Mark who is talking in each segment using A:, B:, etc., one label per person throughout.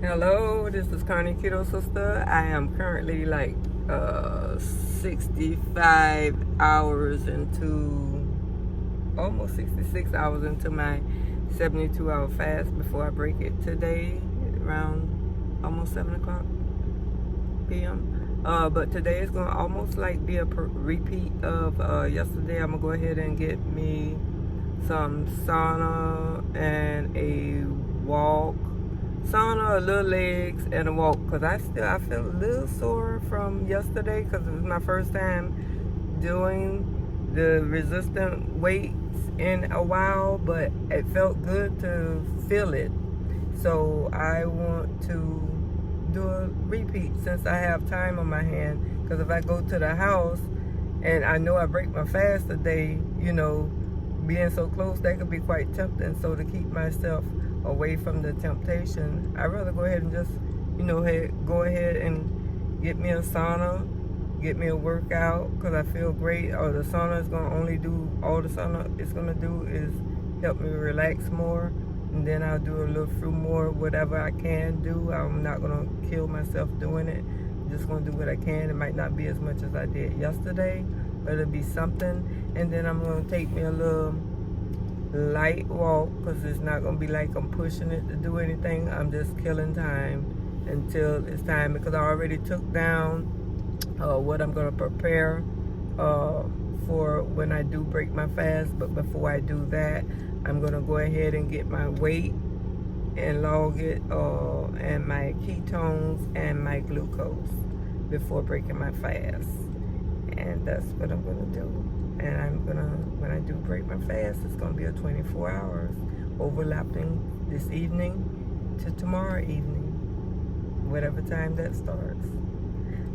A: Hello, this is Connie Keto Sister. I am currently like 65 hours into, almost 66 hours into my 72-hour fast before I break it today around almost 7 o'clock p.m. But today is going to almost like be a repeat of yesterday. I'm going to go ahead and get me some sauna and a walk. Sauna, a little legs, and a walk, because I feel a little sore from yesterday because it was my first time doing the resistant weights in a while, but it felt good to feel it. So I want to do a repeat since I have time on my hand, because if I go to the house and I know I break my fast today, being so close, that could be quite tempting. So to keep myself away from the temptation, I'd rather go ahead and just, go ahead and get me a sauna, get me a workout, because I feel great. Or the sauna is going to only do, all the sauna is going to do is help me relax more. And then I'll do a little few more, whatever I can do. I'm not going to kill myself doing it. I'm just going to do what I can. It might not be as much as I did yesterday, but it'll be something. And then I'm going to take me a little light walk, because it's not going to be like I'm pushing it to do anything. I'm just killing time until it's time, because I already took down what I'm going to prepare for when I do break my fast. But before I do that, I'm going to go ahead and get my weight and log it, and my ketones and my glucose before breaking my fast. And that's what I'm going to do. And when I do break my fast, it's going to be a 24 hours overlapping this evening to tomorrow evening, whatever time that starts.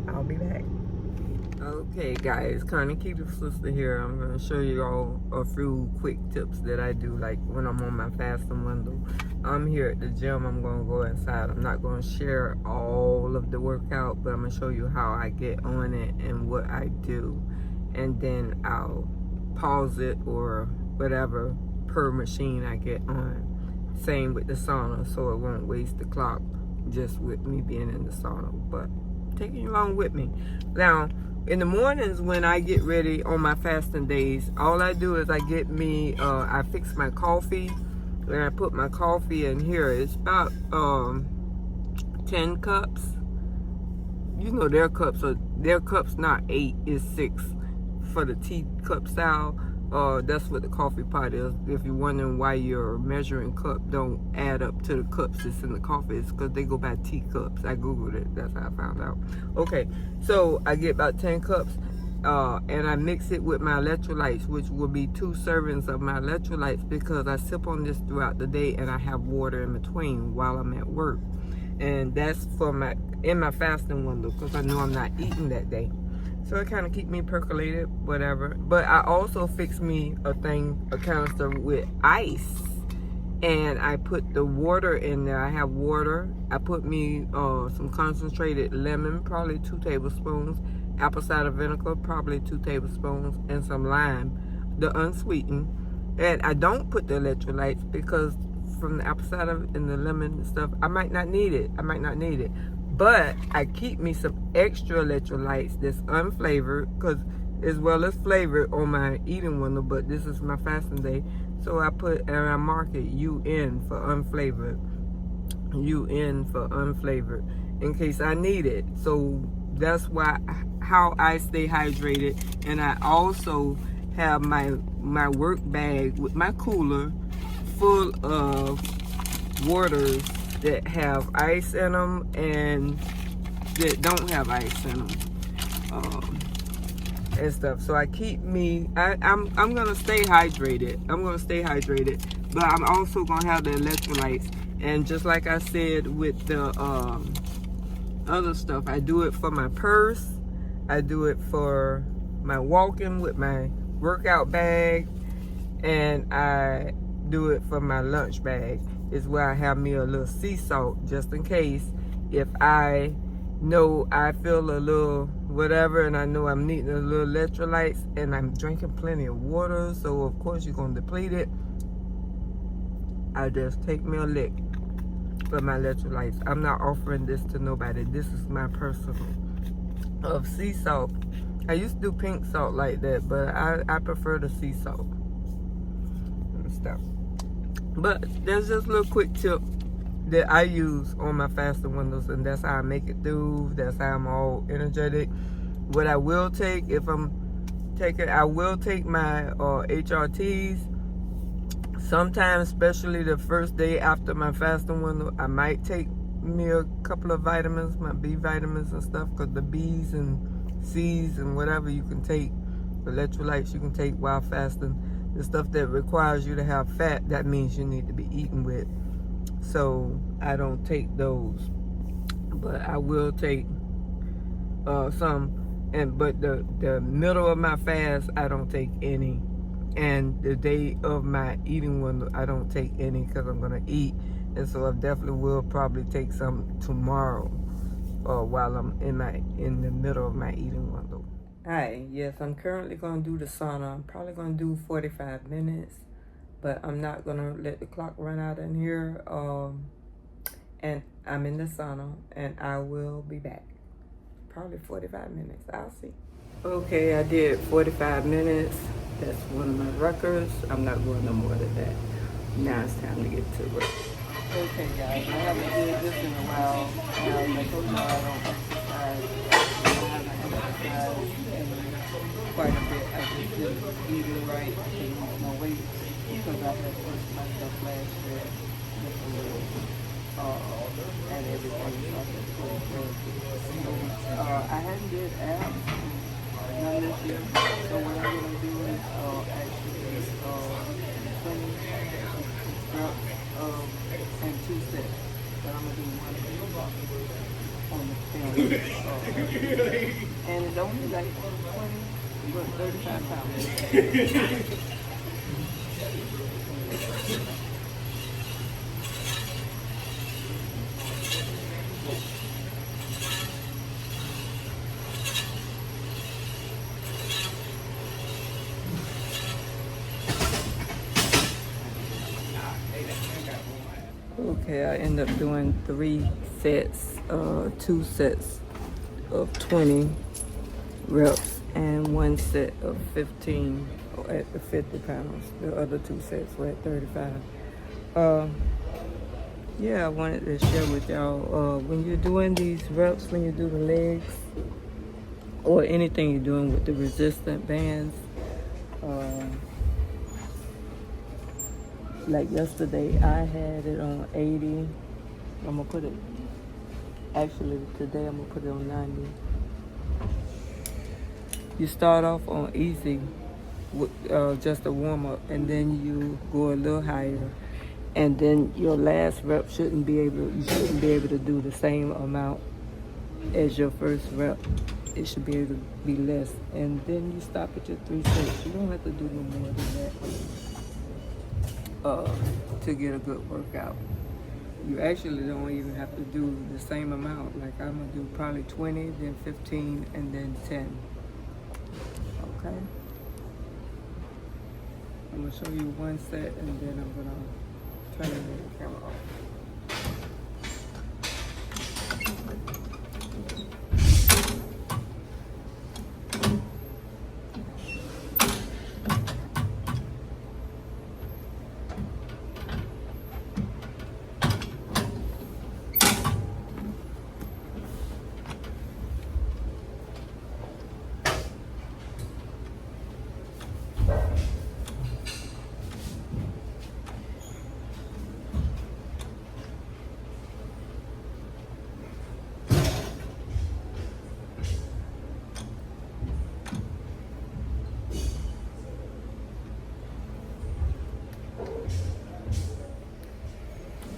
A: I'll be back. Okay guys, Connie Keto Sister here. I'm going to show you all a few quick tips that I do, like when I'm on my fasting window. I'm here at the gym. I'm going to go inside. I'm not going to share all of the workout, but I'm going to show you how I get on it and what I do. And then I'll pause it or whatever per machine I get on. Same with the sauna, so it won't waste the clock just with me being in the sauna, but taking you along with me. Now, in the mornings when I get ready on my fasting days, all I do is I get me, I fix my coffee, and I put my coffee in here. It's about 10 cups. Their cups not 8, it's 6 for the teacup style. That's what the coffee pot is. If you're wondering why your measuring cup don't add up to the cups that's in the coffee, it's because they go by teacups. I googled it. That's how I found out. Okay, so I get about 10 cups, and I mix it with my electrolytes, which will be 2 servings of my electrolytes, because I sip on this throughout the day and I have water in between while I'm at work. And that's for in my fasting window, because I know I'm not eating that day. So it kind of keep me percolated, whatever. But I also fix me a canister with ice. And I put the water in there. I have water. I put me some concentrated lemon, probably 2 tablespoons. Apple cider vinegar, probably 2 tablespoons. And some lime, the unsweetened. And I don't put the electrolytes, because from the apple cider and the lemon and stuff, I might not need it. But I keep me some extra electrolytes that's unflavored, because as well as flavored on my eating window, but this is my fasting day. So I put, and I mark it UN for unflavored. UN for unflavored, in case I need it. So that's how I stay hydrated. And I also have my work bag with my cooler full of waters that have ice in them and that don't have ice in them, and stuff. So I keep me, I'm gonna stay hydrated. But I'm also gonna have the electrolytes. And just like I said with the other stuff, I do it for my purse, I do it for my walking with my workout bag, and I do it for my lunch bag. Is where I have me a little sea salt, just in case if I know I feel a little whatever, and I know I'm needing a little electrolytes, and I'm drinking plenty of water, so of course you're gonna deplete it. I just take me a lick for my electrolytes. I'm not offering this to nobody. This is my personal. Of sea salt. I used to do pink salt like that, but I prefer the sea salt and stuff. But there's just a little quick tip that I use on my fasting windows, and that's how I make it through. That's how I'm all energetic. What I will take, if I'm taking, I will take my HRTs. Sometimes, especially the first day after my fasting window, I might take me a couple of vitamins, my B vitamins and stuff, because the B's and C's and whatever you can take, electrolytes you can take while fasting, the stuff that requires you to have fat, that means you need to be eating with. So I don't take those, but I will take some. But the middle of my fast, I don't take any. And the day of my eating window, I don't take any because I'm going to eat. And so I definitely will probably take some tomorrow while I'm in the middle of my eating window. Hi, yes, I'm currently going to do the sauna. I'm probably going to do 45 minutes, but I'm not going to let the clock run out in here. And I'm in the sauna, and I will be back. Probably 45 minutes. I'll see. Okay, I did 45 minutes. That's one of my records. I'm not going no more than that. Now it's time to get to work. Okay, guys, I haven't did this in a while. I told you I don't exercise. I haven't exercised in quite a bit. I just didn't eat it right to lose my weight because I had pushed myself last year with a little and everything. So I just put it so, I hadn't did abs none this year. So what I'm going to do is actually 20 reps and 2 sets. But I'm going to do one on the film. And it's only like 35 pounds. Okay, I end up doing 3 sets, 2 sets of 20 reps and 1 set of 15 at the 50 pounds. The other 2 sets were at 35. Yeah, I wanted to share with y'all, when you're doing these reps, when you do the legs, or anything you're doing with the resistant bands, like yesterday, I had it on 80. I'm gonna put it, actually today I'm gonna put it on 90. You start off on easy with just a warm up, and then you go a little higher, and then your last rep you shouldn't be able to do the same amount as your first rep. It should be able to be less, and then you stop at your 3 sets. You don't have to do no more than that to get a good workout. You actually don't even have to do the same amount. Like I'm gonna do probably 20, then 15, and then 10. Okay? I'm gonna show you 1 set, and then I'm gonna turn the camera off.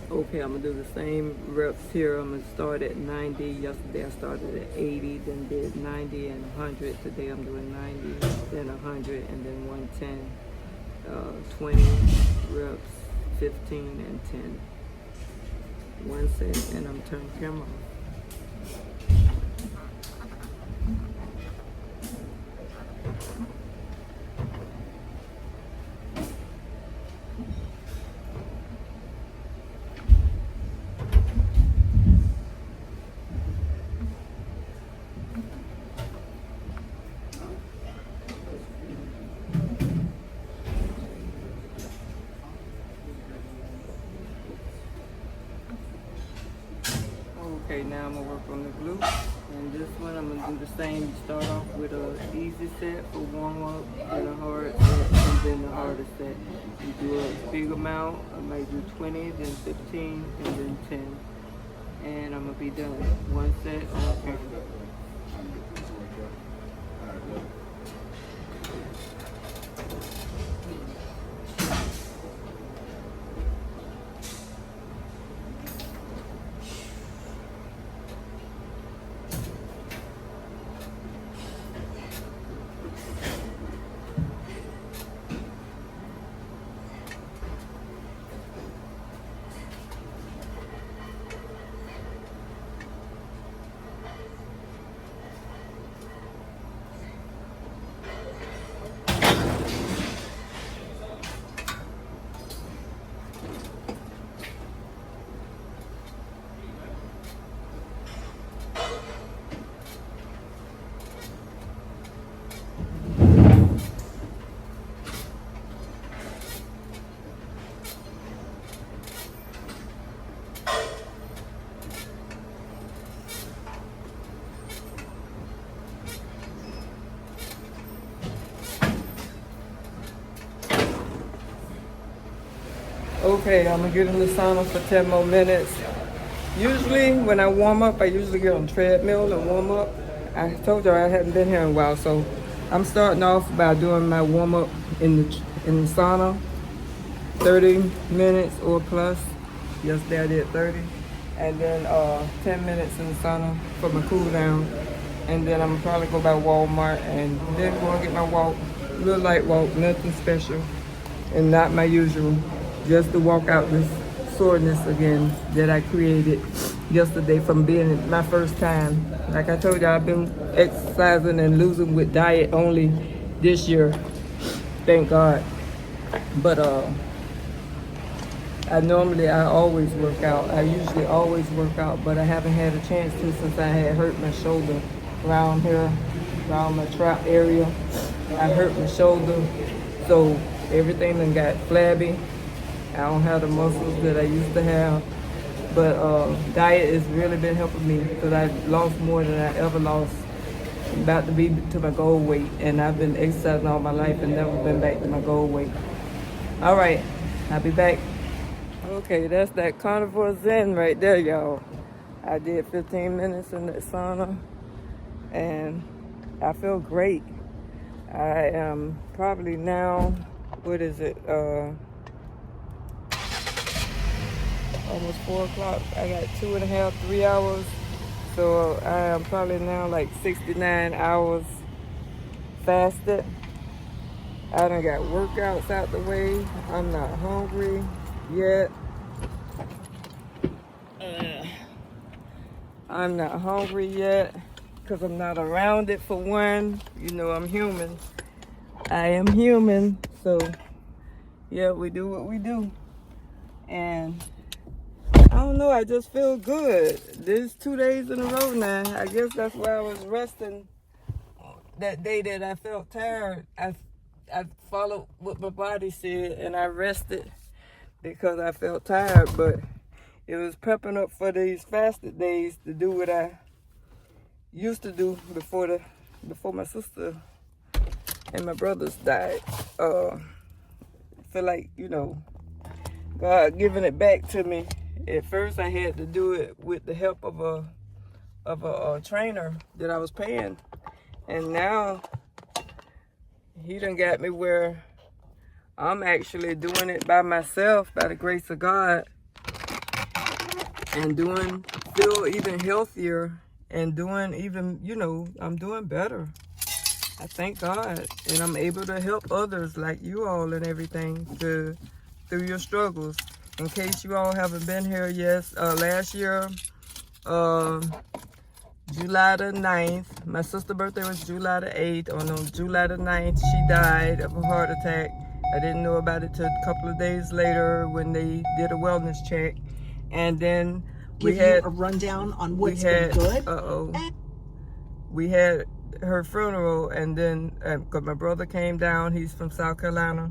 A: Okay, I'm gonna do the same reps here. I'm gonna start at 90. Yesterday I started at 80, then did 90 and 100. Today I'm doing 90, then 100, and then 110. 20 reps, 15 and 10. 1 set, and I'm turning camera off. Okay, now I'm gonna work on the glutes. And this one, I'm gonna do the same. You start off with a easy set for warm up, then a hard set, and then the hardest set. You do a big amount. I might do 20, then 15, and then 10. And I'm gonna be done. One set on camera. Okay, I'm gonna get in the sauna for 10 more minutes. Usually when I warm up, I usually get on the treadmill and warm up. I told you I hadn't been here in a while, so I'm starting off by doing my warm up in the sauna, 30 minutes or plus. Yesterday I did 30, and then 10 minutes in the sauna for my cool down, and then I'm gonna probably go by Walmart and then go and get my walk, real light walk, nothing special, and not my usual. Just to walk out this soreness again that I created yesterday from being my first time. Like I told you, I've been exercising and losing with diet only this year, thank God. But I always work out. I usually always work out, but I haven't had a chance to since I had hurt my shoulder around here, around my trap area. I hurt my shoulder, so everything done got flabby. I don't have the muscles that I used to have, but diet has really been helping me because I lost more than I ever lost. I'm about to be to my goal weight, and I've been exercising all my life and never been back to my goal weight. All right, I'll be back. Okay, that's that carnivore zen right there, y'all. I did 15 minutes in the sauna, and I feel great. I am probably now, what is it, almost 4 o'clock. I got 2.5, 3 hours. So I am probably now like 69 hours fasted. I done got workouts out the way. I'm not hungry yet. I'm not hungry yet because I'm not around it for one. You know, I'm human. I am human. So yeah, we do what we do. And I don't know, I just feel good. This 2 days in a row now. I guess that's why I was resting that day that I felt tired. I followed what my body said and I rested because I felt tired, but it was prepping up for these fasted days to do what I used to do before my sister and my brothers died. Feel like, you know, God giving it back to me. At first, I had to do it with the help of a trainer that I was paying, and now he done got me where I'm actually doing it by myself, by the grace of God, and feel even healthier, and doing even, you know, I'm doing better. I thank God, and I'm able to help others like you all and everything through your struggles. In case you all haven't been here, yes, last year, July the 9th, my sister's birthday was July the 8th. On July the 9th, she died of a heart attack. I didn't know about it till a couple of days later when they did a wellness check. And then we had
B: a rundown on what's been good.
A: We had her funeral, and then, because my brother came down, he's from South Carolina.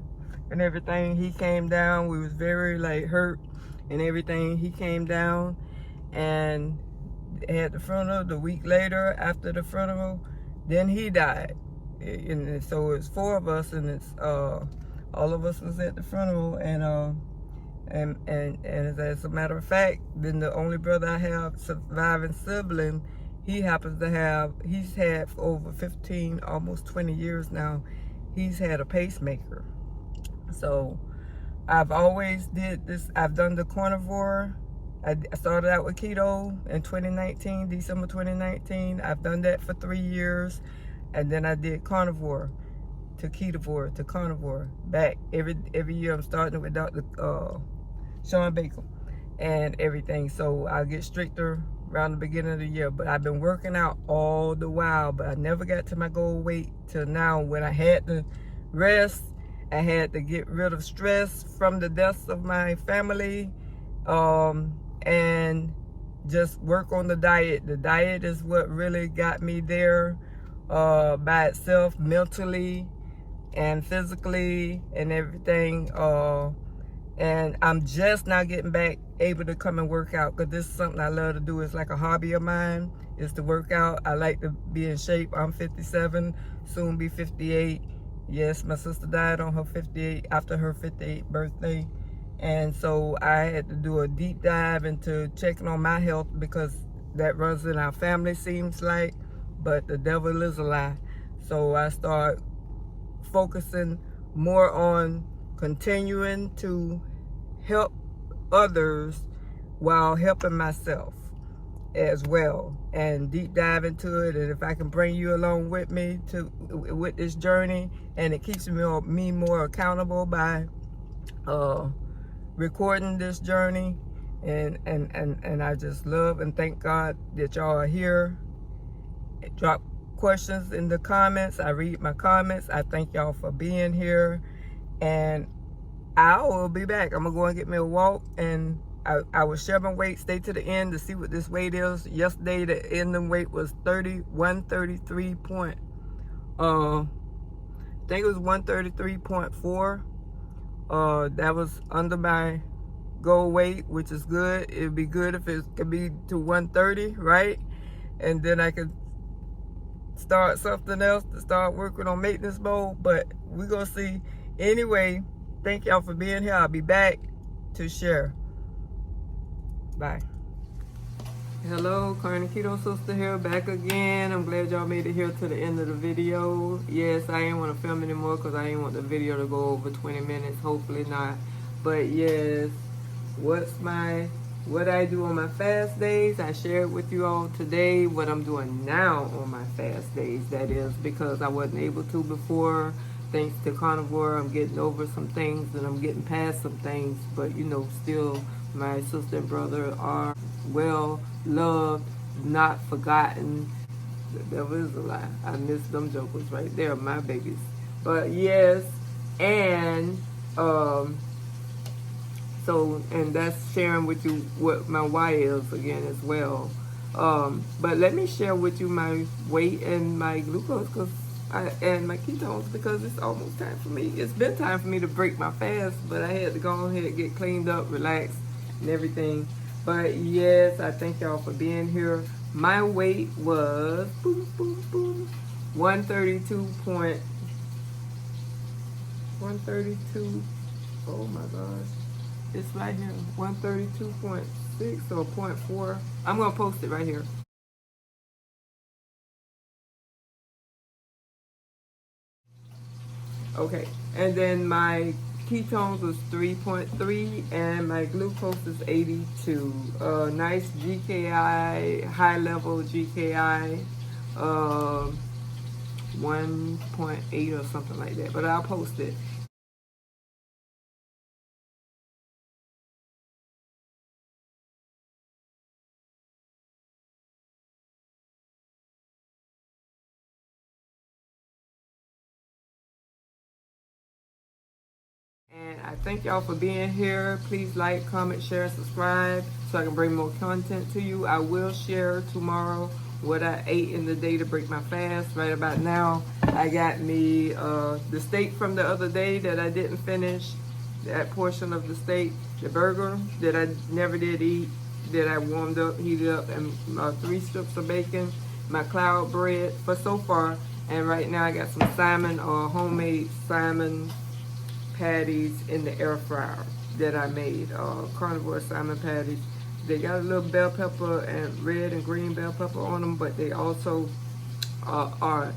A: And everything, he came down. We was very like hurt and everything. He came down, and had the funeral. The week later, after the funeral, then he died. And so it's 4 of us, and it's all of us was at the funeral, and as a matter of fact, then the only brother I have surviving sibling, he's had for over 15, almost 20 years now, he's had a pacemaker. So I've always did this. I've done the carnivore. I started out with keto in 2019, December 2019. I've done that for 3 years. And then I did carnivore to ketovore to carnivore. Back every year I'm starting with Dr. Sean Baker and everything. So I'll get stricter around the beginning of the year. But I've been working out all the while, but I never got to my goal weight till now, when I had to rest. I had to get rid of stress from the deaths of my family, and just work on the diet. The diet is what really got me there by itself, mentally and physically and everything. And I'm just now getting back able to come and work out, because this is something I love to do. It's like a hobby of mine, is to work out. I like to be in shape. I'm 57, soon be 58. Yes, my sister died on her 58, after her 58th birthday. And so I had to do a deep dive into checking on my health, because that runs in our family, seems like, but the devil is a lie. So I start focusing more on continuing to help others while helping myself as well, and deep dive into it. And if I can bring you along with me with this journey, and it keeps me more accountable by recording this journey, and I just love and thank God that y'all are here. Drop questions in the comments. I read my comments. I thank y'all for being here, and I will be back. I'm gonna go and get me a walk, and I will share my weight. Stay to the end to see what this weight is. Yesterday the ending weight was 133 point, I think it was 133.4. That was under my goal weight, which is good. It'd be good if it could be to 130, right? And then I could start something else, to start working on maintenance mode, but we're gonna see. Anyway, thank y'all for being here. I'll be back to share. Bye. Hello, Carnivore Keto Sister here, back again. I'm glad y'all made it here to the end of the video. Yes, I ain't want to film anymore because I ain't want the video to go over 20 minutes. Hopefully not. But yes, what I do on my fast days, I shared with you all today. What I'm doing now on my fast days, that is, because I wasn't able to before. Thanks to carnivore, I'm getting over some things, and I'm getting past some things. But, you know, still, my sister and brother are well loved, not forgotten. The devil is a lie. I miss them jokers right there, my babies. But yes, and so, and that's sharing with you what my why is again as well. But let me share with you my weight and my glucose and my ketones, because it's almost time for me. It's been time for me to break my fast, but I had to go ahead and get cleaned up, relax, and everything. But yes, I thank y'all for being here. My weight was 132. Oh my gosh. It's right here, 132.6 or 0.4. I'm gonna post it right here. Okay, and then my ketones was 3.3, and my glucose is 82. Nice GKI, high level GKI, 1.8 or something like that. But I'll post it. And I thank y'all for being here. Please like, comment, share, subscribe so I can bring more content to you. I will share tomorrow what I ate in the day to break my fast. Right about now, I got me the steak from the other day that I didn't finish. That portion of the steak, the burger that I never did eat. that I warmed up, heated up, and 3 strips of bacon, my cloud bread for so far. And right now I got some salmon or homemade salmon patties in the air fryer that I made, carnivore salmon patties. They got a little bell pepper and red and green bell pepper on them, but they also are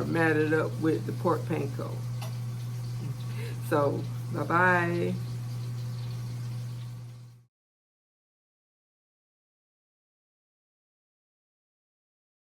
A: matted up with the pork panko. So, bye-bye.